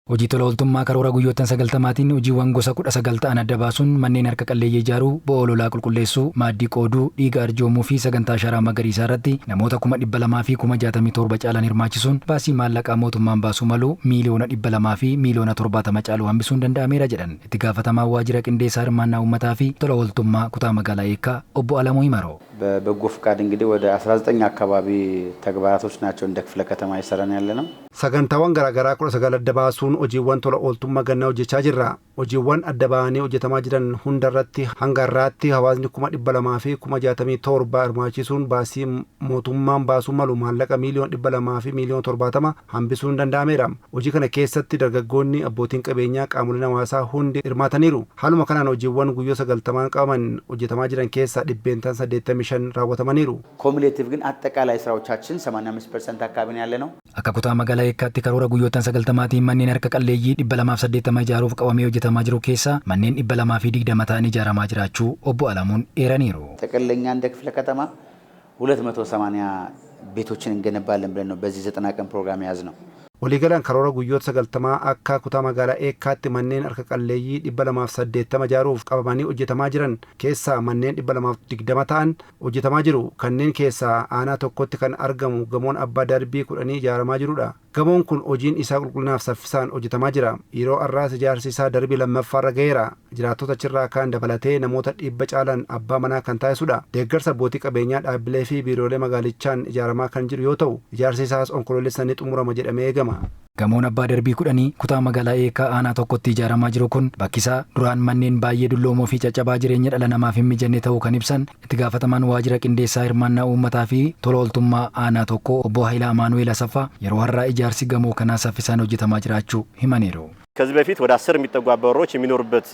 Hojii tola ooltummaa karoora guyyoottan 90tiin hojiiwwan gosa 19 ta'an adda baasuun manneen harka qalleeyyii ijaaruu, bo'oo lolaa qulqulleessuu, maaddii qooduu, dhiiga arjoomuu fi sagantaa sharaa magariisaa irratti namoota 200,000 fi 67 caalan hirmaachisuun baasii maallaqaa mootummaan baasuu malu miiliyoona 200 fi miiliyoona 70 caaluu hambisuun danda'ameera jedhan itti gaafatamaa waajjira qindeessaa hirmaannaa uummataa fi tola ooltummaa kutaa magaalaa Yeekaa obbo Alamuu Himaroo በበጎ ፍቃድ እንግዲህ ወደ 19 አካባቢ ተግባራቶች ናቸው እንደ ክፍለ ከተማ እየሰራን ያለነው sagantaawwan garaagaraa 19 adda baasuun hojiiwwan tola ooltummaa gannaa hojjechaa jirra. Hojiiwwan adda ba'anii hojjetamaa jiran hundarratti hanga har'aatti hawaasni 200,000 fi 67 hirmaachisuun baasii mootummaan baasuu malu maallaqa miiliyoona 200 fi miiliyoona 70 hambisuun danda'ameera. Hojii kana keessatti dargaggoonni, abbootiin qabeenyaa, qaamoleen hawaasaa hundi hirmaataniiru. Haaluma kanaan hojiiwwan guyyoo 90 qabaman hojjetamaa jiran keessaa dhibbeentaan 85 raawwatamaniiru. ኮሙሌቲቭ ግን አጠቃላይ ስራዎቻችን 85% አካባቢ ነው ያለነው። akka kutaa magaalaa Yeekkaatti karoora guyyoottan 90tiin manneen harka qalleeyyii 280 ijaaruuf qabamee hojjetamaa jiru keessaa manneen 220 ta'an ijaaramaa jiraachuu obbo Alamuun eeraniiru. ጠቅለኛ እንደ ክፍለ ከተማ 280 ቤቶችን እንገነባለን ብለን ነው በዚህ 90 ቀን ፕሮግራም ያዝነው። waliigalaan karoora guyyoota 90 akka kutaa magaalaa Yeekkaatti manneen harka qalleeyyii 280 ijaaruuf qabamanii hojjetamaa jiran keessaa manneen 220 ta'an hojjetamaa jiru. Kanneen keessaa aanaa tokkotti kan argamu gamoon abbaa darbii 10 ijaaramaa jirudha. Gamoon kun hojiin isaa qulqullinaaf saffisaan hojjetamaa jira. Yeroo har'aas ijaarsi isaa darbii lammaffaarra ga'eera. Jiraattota achirraa kan dabalatee namoota 100 caalan abbaa manaa kan taasisudha. Deeggarsa abbootii qabeenyaa, dhaabbilee fi biiroolee magaalichaan ijaaramaa kan jiru yoo ta'u, ijaarsi isaas onkoloolessanii xumurama jedhamee eegama. Gamoon abbaa darbii 10 kutaa magaalaa Yeekaa aanaa tokkotti ijaaramaa jiru kun bakkisaa duraan manneen baay'ee dulloomoo fi caccabaa jireenya dhala namaaf hin mijanne ta'uu kan ibsan itti gaafatamaan waajjira qindeessaa hirmaannaa uummataa fi tola ooltummaa aanaa tokko obbo Haayilaa Amaanuኤል Asaffaa yeroo har'aa ijaarsi gamoo kanaa saffisaan hojjetamaa jiraachuu himaniiru. ከዚህ በፊት ወደ 10 የሚጠጉ አባወራዎች የሚኖሩበት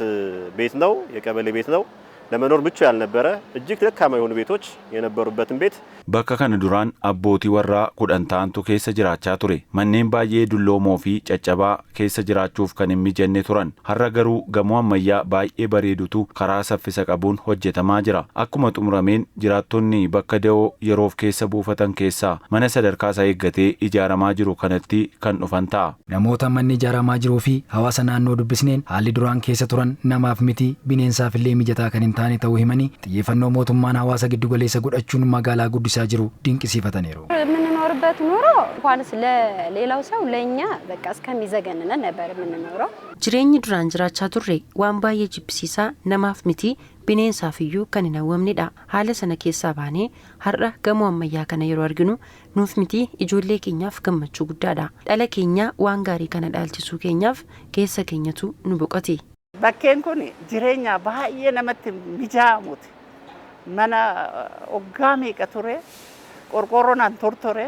ቤት ነው፣ የቀበሌ ቤት ነው። ለመኖር ምቹ ያልነበረ እጅግ ደካማ የሆኑ ቤቶች የነበሩበትን ቤት bakka kana duraan abbootii warraa 10 ta'antu keessa jiraachaa ture. Manneen baay'ee dulloomoo fi caccabaa keessa jiraachuuf kan hin mijanne turan. Har'a garuu gamoo ammayyaa baay'ee bareedutu karaa saffisa qabuun hojjetamaa jira. Akkuma xumurameen jiraattonni bakka da'oo yeroof keessa buufatan keessaa mana sadarkaa isaa eeggatee ijaaramaa jiru kanatti kan dhufan ta'a. Namoota manni ijaaramaa jiruu fi hawaasa naannoo dubbisneen haalli duraan keessa turan namaaf miti bineensaaf illee mijataa kan hin taane ta'uu himanii xiyyeeffannoo mootummaan hawaasa giddu galeessa godhachuun magaalaa guddisaa jiru dinqisiifataniiru. የምንኖርበት ኑሮ እንኳንስ ለሌላው ሰው ለኛ በቃ እስከሚዘገነን ነበር የምንኖረው። jireenyi duraan jiraachaa turre waan baay'ee jibbisiisaa namaaf miti bineensaaf iyyuu kan hin hawwamnedha. Haala sana keessaa baanee har'a gamoo ammayyaa kana yeroo arginu nuuf miti ijoollee keenyaaf gammachuu guddaadha. Dhala keenya waan gaarii kana dhaalchisuu keenyaaf keessa keenyatu nu boqote. Bakkeen kun jireenya baay'ee namatti mijaa'amuuti. Mana oggaa meeqa ture, qorqorroon an tortore,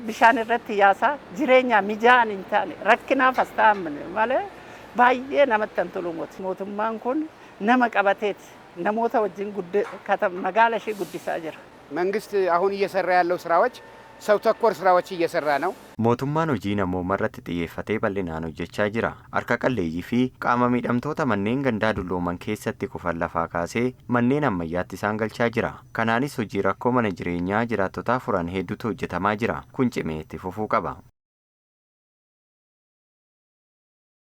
bishaan irratti yaasaa jireenya mijaa'an hin taane rakkinaaf as ta'an malee baay'ee namatti hin tolu. Mootummaan kun nama qabateeti namoota wajjin magaala ishee guddisaa jira. መንግስት አሁን እየሰራ ያለው ስራዎች ሰው ተኮር ስራዎች እየሰራ ነው። mootummaan hojii namoomaa irratti xiyyeeffatee bal'inaan hojjechaa jira. Harka qalleeyyii fi qaama miidhamtoota manneen gandaa dullooman keessatti kufan lafaa kaasee manneen ammayyaatti isaan galchaa jira. Kanaanis hojii rakkoo mana jireenyaa jiraattotaa furan hedduutu hojjetamaa jira. Kun cimee itti fufuu qaba.